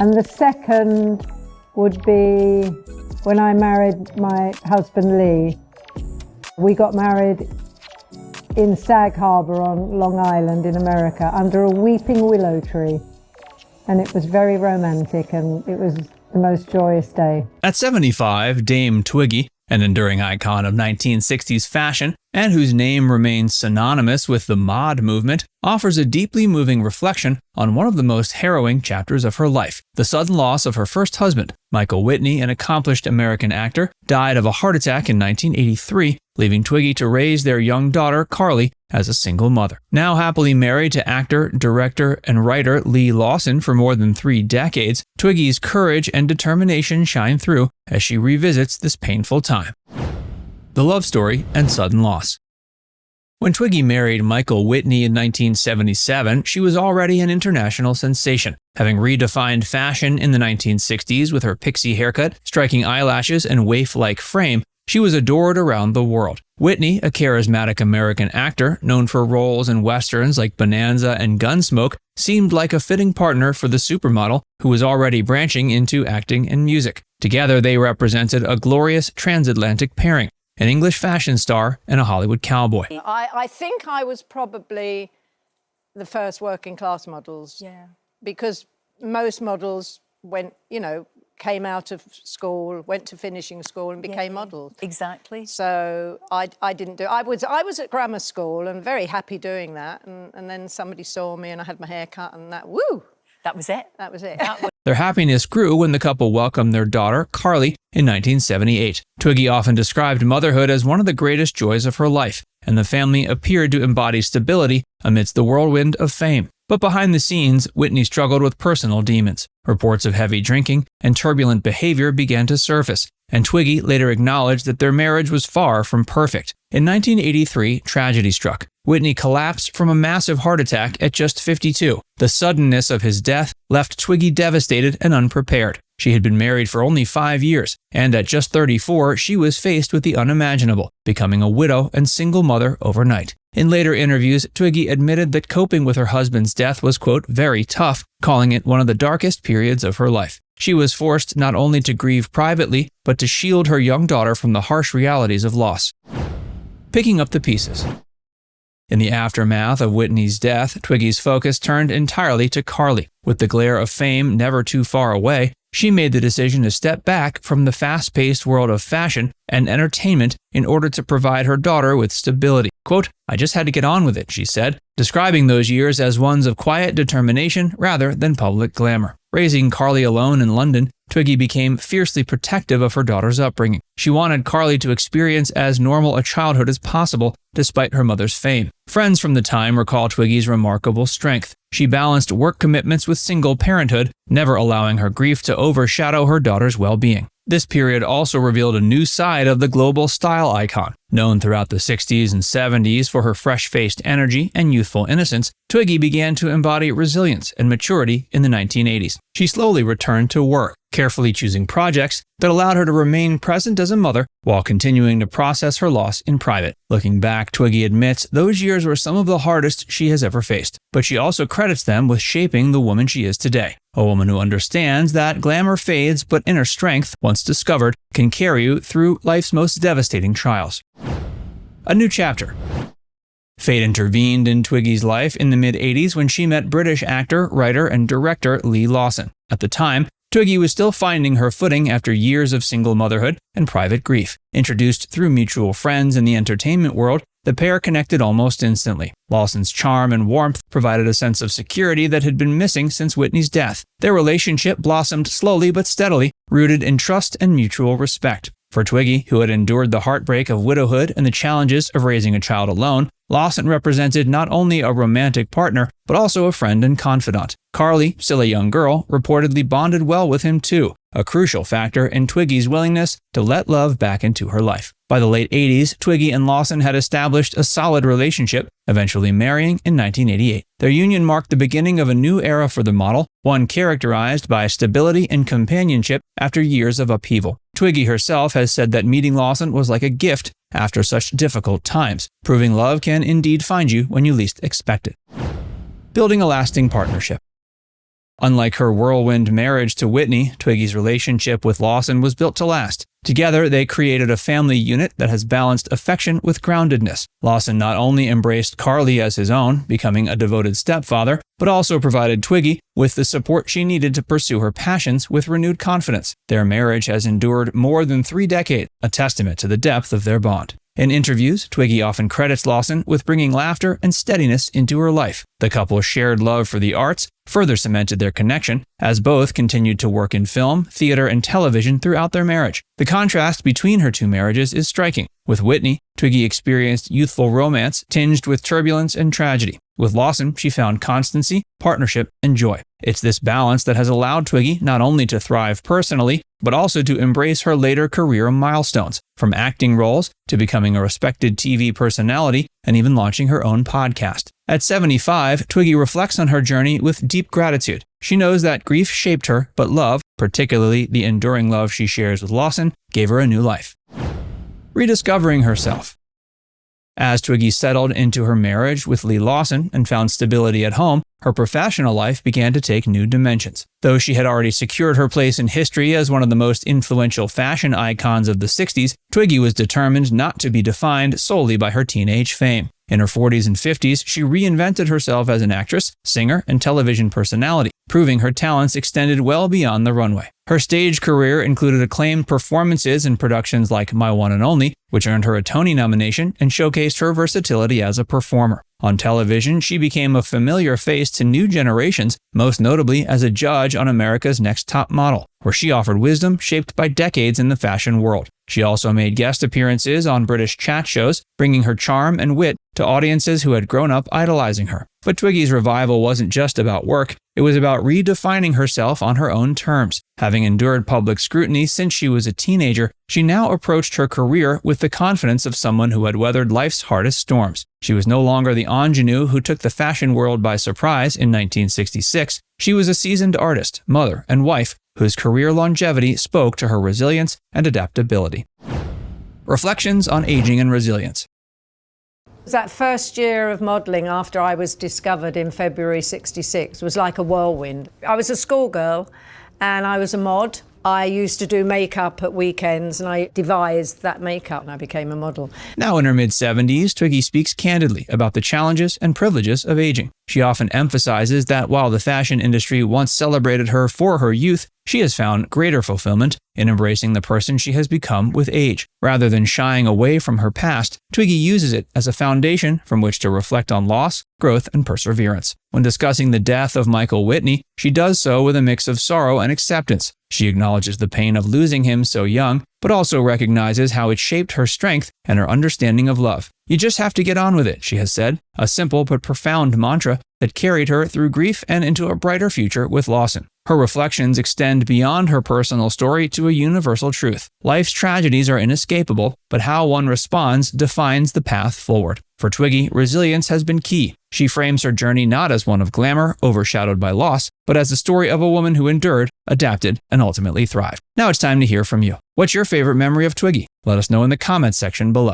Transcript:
And the second would be when I married my husband Leigh. We got married in Sag Harbor on Long Island in America under a weeping willow tree. And it was very romantic, and it was the most joyous day. At 75, Dame Twiggy, an enduring icon of 1960s fashion, and whose name remains synonymous with the mod movement, offers a deeply moving reflection on one of the most harrowing chapters of her life. The sudden loss of her first husband, Michael Witney, an accomplished American actor, died of a heart attack in 1983, leaving Twiggy to raise their young daughter, Carly, as a single mother. Now happily married to actor, director, and writer Leigh Lawson for more than 3 decades, Twiggy's courage and determination shine through as she revisits this painful time. The love story and sudden loss. When Twiggy married Michael Witney in 1977, she was already an international sensation, having redefined fashion in the 1960s with her pixie haircut, striking eyelashes, and waif-like frame. She was adored around the world. Witney, a charismatic American actor known for roles in westerns like Bonanza and Gunsmoke, seemed like a fitting partner for the supermodel who was already branching into acting and music. Together, they represented a glorious transatlantic pairing, an English fashion star and a Hollywood cowboy. I think I was probably the first working class models. Yeah. Because most models came out of school, went to finishing school and became models. Exactly. So I didn't do it. I was at grammar school and very happy doing that. And then somebody saw me and I had my hair cut and that, woo! That was it. That was it. Their happiness grew when the couple welcomed their daughter, Carly, in 1978. Twiggy often described motherhood as one of the greatest joys of her life, and the family appeared to embody stability amidst the whirlwind of fame. But behind the scenes, Witney struggled with personal demons. Reports of heavy drinking and turbulent behavior began to surface, and Twiggy later acknowledged that their marriage was far from perfect. In 1983, tragedy struck. Witney collapsed from a massive heart attack at just 52. The suddenness of his death left Twiggy devastated and unprepared. She had been married for only 5 years, and at just 34, she was faced with the unimaginable, becoming a widow and single mother overnight. In later interviews, Twiggy admitted that coping with her husband's death was, quote, very tough, calling it one of the darkest periods of her life. She was forced not only to grieve privately, but to shield her young daughter from the harsh realities of loss. Picking up the pieces. In the aftermath of Witney's death, Twiggy's focus turned entirely to Carly. With the glare of fame never too far away, she made the decision to step back from the fast-paced world of fashion and entertainment in order to provide her daughter with stability. Quote, I just had to get on with it, she said, describing those years as ones of quiet determination rather than public glamour. Raising Carly alone in London, Twiggy became fiercely protective of her daughter's upbringing. She wanted Carly to experience as normal a childhood as possible, despite her mother's fame. Friends from the time recall Twiggy's remarkable strength. She balanced work commitments with single parenthood, never allowing her grief to overshadow her daughter's well-being. This period also revealed a new side of the global style icon. Known throughout the 60s and 70s for her fresh-faced energy and youthful innocence, Twiggy began to embody resilience and maturity in the 1980s. She slowly returned to work, carefully choosing projects that allowed her to remain present as a mother while continuing to process her loss in private. Looking back, Twiggy admits those years were some of the hardest she has ever faced, but she also credits them with shaping the woman she is today. A woman who understands that glamour fades, but inner strength, once discovered, can carry you through life's most devastating trials. A new chapter. Fate intervened in Twiggy's life in the mid-80s when she met British actor, writer, and director Leigh Lawson. At the time, Twiggy was still finding her footing after years of single motherhood and private grief. Introduced through mutual friends in the entertainment world, the pair connected almost instantly. Lawson's charm and warmth provided a sense of security that had been missing since Witney's death. Their relationship blossomed slowly but steadily, rooted in trust and mutual respect. For Twiggy, who had endured the heartbreak of widowhood and the challenges of raising a child alone, Lawson represented not only a romantic partner, but also a friend and confidant. Carly, still a young girl, reportedly bonded well with him too, a crucial factor in Twiggy's willingness to let love back into her life. By the late 80s, Twiggy and Lawson had established a solid relationship, eventually marrying in 1988. Their union marked the beginning of a new era for the model, one characterized by stability and companionship after years of upheaval. Twiggy herself has said that meeting Lawson was like a gift after such difficult times, proving love can indeed find you when you least expect it. Building a lasting partnership. Unlike her whirlwind marriage to Witney, Twiggy's relationship with Lawson was built to last. Together, they created a family unit that has balanced affection with groundedness. Lawson not only embraced Carly as his own, becoming a devoted stepfather, but also provided Twiggy with the support she needed to pursue her passions with renewed confidence. Their marriage has endured more than 3 decades, a testament to the depth of their bond. In interviews, Twiggy often credits Lawson with bringing laughter and steadiness into her life. The couple's shared love for the arts further cemented their connection, as both continued to work in film, theater, and television throughout their marriage. The contrast between her 2 marriages is striking. With Witney, Twiggy experienced youthful romance tinged with turbulence and tragedy. With Lawson, she found constancy, partnership, and joy. It's this balance that has allowed Twiggy not only to thrive personally, but also to embrace her later career milestones, from acting roles to becoming a respected TV personality and even launching her own podcast. At 75, Twiggy reflects on her journey with deep gratitude. She knows that grief shaped her, but love, particularly the enduring love she shares with Lawson, gave her a new life. Rediscovering herself. As Twiggy settled into her marriage with Leigh Lawson and found stability at home, her professional life began to take new dimensions. Though she had already secured her place in history as one of the most influential fashion icons of the 60s, Twiggy was determined not to be defined solely by her teenage fame. In her 40s and 50s, she reinvented herself as an actress, singer, and television personality, proving her talents extended well beyond the runway. Her stage career included acclaimed performances in productions like My One and Only, which earned her a Tony nomination and showcased her versatility as a performer. On television, she became a familiar face to new generations, most notably as a judge on America's Next Top Model, where she offered wisdom shaped by decades in the fashion world. She also made guest appearances on British chat shows, bringing her charm and wit to audiences who had grown up idolizing her. But Twiggy's revival wasn't just about work, it was about redefining herself on her own terms. Having endured public scrutiny since she was a teenager, she now approached her career with the confidence of someone who had weathered life's hardest storms. She was no longer the ingenue who took the fashion world by surprise in 1966. She was a seasoned artist, mother, and wife whose career longevity spoke to her resilience and adaptability. Reflections on aging and resilience. That first year of modelling after I was discovered in February '66 was like a whirlwind. I was a schoolgirl and I was a mod. I used to do makeup at weekends and I devised that makeup and I became a model. Now in her mid-70s, Twiggy speaks candidly about the challenges and privileges of aging. She often emphasizes that while the fashion industry once celebrated her for her youth, she has found greater fulfillment in embracing the person she has become with age. Rather than shying away from her past, Twiggy uses it as a foundation from which to reflect on loss, growth, and perseverance. When discussing the death of Michael Witney, she does so with a mix of sorrow and acceptance. She acknowledges the pain of losing him so young, but also recognizes how it shaped her strength and her understanding of love. "You just have to get on with it," she has said, a simple but profound mantra that carried her through grief and into a brighter future with Lawson. Her reflections extend beyond her personal story to a universal truth. Life's tragedies are inescapable, but how one responds defines the path forward. For Twiggy, resilience has been key. She frames her journey not as one of glamour, overshadowed by loss, but as the story of a woman who endured, adapted, and ultimately thrived. Now it's time to hear from you. What's your favorite memory of Twiggy? Let us know in the comments section below.